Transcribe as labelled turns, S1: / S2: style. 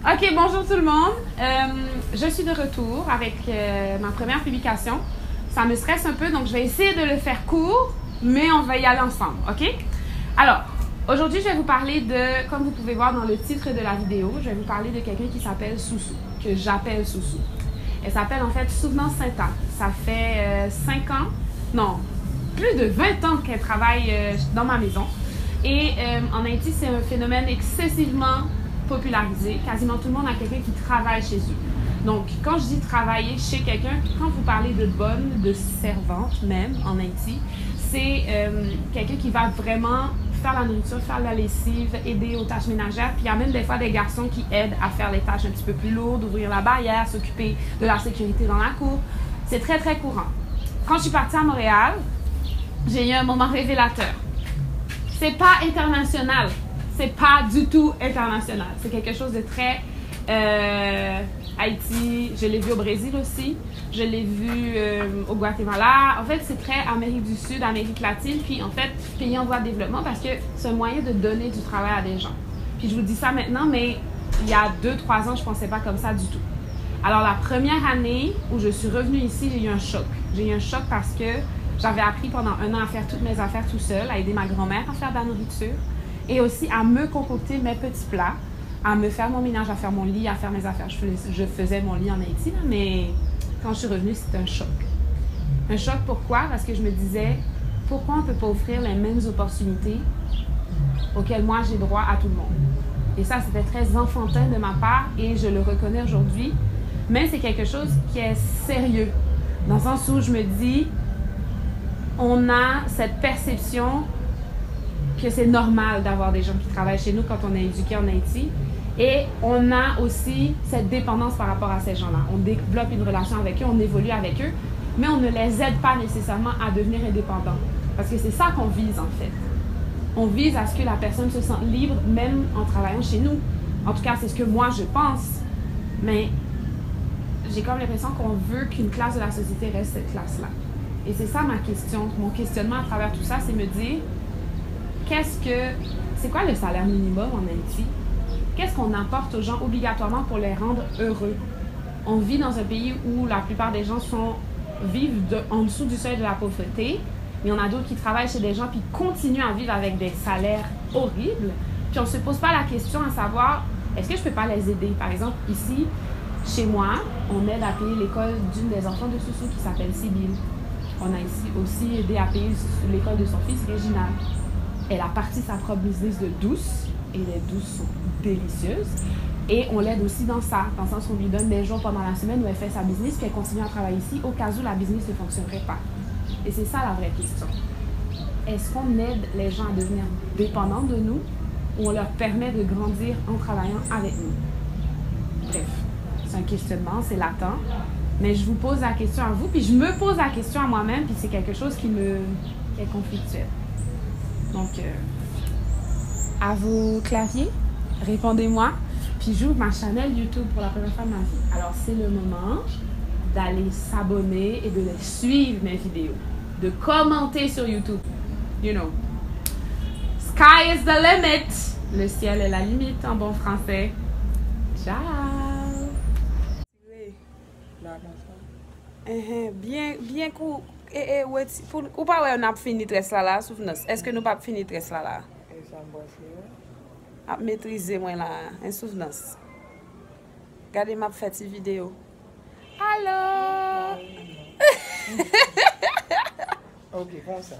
S1: Ok, bonjour tout le monde. Je suis de retour avec ma première publication. Ça me stresse un peu, donc je vais essayer de le faire court, mais on va y aller ensemble, ok? Alors, aujourd'hui, je vais vous parler de, comme vous pouvez voir dans le titre de la vidéo, je vais vous parler de quelqu'un qui s'appelle Soussou, que j'appelle Soussou. Elle s'appelle en fait Souvenance Sainte-Anne. Ça fait 5 ans, non, plus de 20 ans qu'elle travaille dans ma maison. Et en Haïti, c'est un phénomène excessivement popularisé. Quasiment tout le monde a quelqu'un qui travaille chez eux. Donc, quand je dis travailler chez quelqu'un, quand vous parlez de bonne, de servante même en Haïti, c'est quelqu'un qui va vraiment faire la nourriture, faire la lessive, aider aux tâches ménagères. Puis il y a même des fois des garçons qui aident à faire les tâches un petit peu plus lourdes, ouvrir la barrière, s'occuper de la sécurité dans la cour. C'est très, très courant. Quand je suis partie à Montréal, j'ai eu un moment révélateur. C'est pas international. C'est pas du tout international. C'est quelque chose de très Haïti. Je l'ai vu au Brésil aussi. Je l'ai vu au Guatemala. En fait, c'est très Amérique du Sud, Amérique latine. Puis, en fait, pays en voie de développement parce que c'est un moyen de donner du travail à des gens. Puis, je vous dis ça maintenant, mais il y a 2-3 ans, je pensais pas comme ça du tout. Alors, la première année où je suis revenue ici, j'ai eu un choc. J'ai eu un choc parce que j'avais appris pendant 1 an à faire toutes mes affaires tout seul, à aider ma grand-mère à faire de la nourriture et aussi à me concocter mes petits plats, à me faire mon ménage, à faire mon lit, à faire mes affaires. Je faisais mon lit en Haïti, là, mais quand je suis revenue, c'était un choc. Un choc pourquoi? Parce que je me disais, pourquoi on ne peut pas offrir les mêmes opportunités auxquelles moi j'ai droit à tout le monde? Et ça, c'était très enfantin de ma part et je le reconnais aujourd'hui, mais c'est quelque chose qui est sérieux, dans le sens où je me dis, on a cette perception que c'est normal d'avoir des gens qui travaillent chez nous quand on est éduqué en Haïti. Et on a aussi cette dépendance par rapport à ces gens-là. On développe une relation avec eux, on évolue avec eux, mais on ne les aide pas nécessairement à devenir indépendants. Parce que c'est ça qu'on vise en fait. On vise à ce que la personne se sente libre même en travaillant chez nous. En tout cas, c'est ce que moi je pense. Mais j'ai comme l'impression qu'on veut qu'une classe de la société reste cette classe-là. Et c'est ça ma question, mon questionnement à travers tout ça, c'est me dire, c'est quoi le salaire minimum en Haïti? Qu'est-ce qu'on apporte aux gens obligatoirement pour les rendre heureux? On vit dans un pays où la plupart des gens vivent en dessous du seuil de la pauvreté. Il y en a d'autres qui travaillent chez des gens puis continuent à vivre avec des salaires horribles. Puis on ne se pose pas la question à savoir, est-ce que je ne peux pas les aider? Par exemple, ici, chez moi, on aide à payer l'école d'une des enfants de Soussou qui s'appelle Sibylle. On a ici aussi aidé à payer l'école de son fils, Réginald. Elle a parti sa propre business de douce, et les douces sont délicieuses. Et on l'aide aussi dans ça, dans le sens qu'on lui donne des jours pendant la semaine où elle fait sa business, puis elle continue à travailler ici, au cas où la business ne fonctionnerait pas. Et c'est ça la vraie question. Est-ce qu'on aide les gens à devenir dépendants de nous, ou on leur permet de grandir en travaillant avec nous? Bref, c'est un questionnement, c'est latent. Mais je vous pose la question à vous, puis je me pose la question à moi-même, puis c'est quelque chose qui est conflictuel. Donc, à vos claviers, répondez-moi, puis j'ouvre ma chaîne YouTube pour la première fois de ma vie. Alors, c'est le moment d'aller s'abonner et de les suivre mes vidéos, de commenter sur YouTube. You know, sky is the limit. Le ciel est la limite en bon français. Ciao! Bien cool. Ou pas ouais, on a fini tres là, souvenance. Est-ce que nous pas fini tres là? A maîtriser moi là, en souvenance. Regardez ma petite vidéo. Allô?
S2: Ok, comme ça.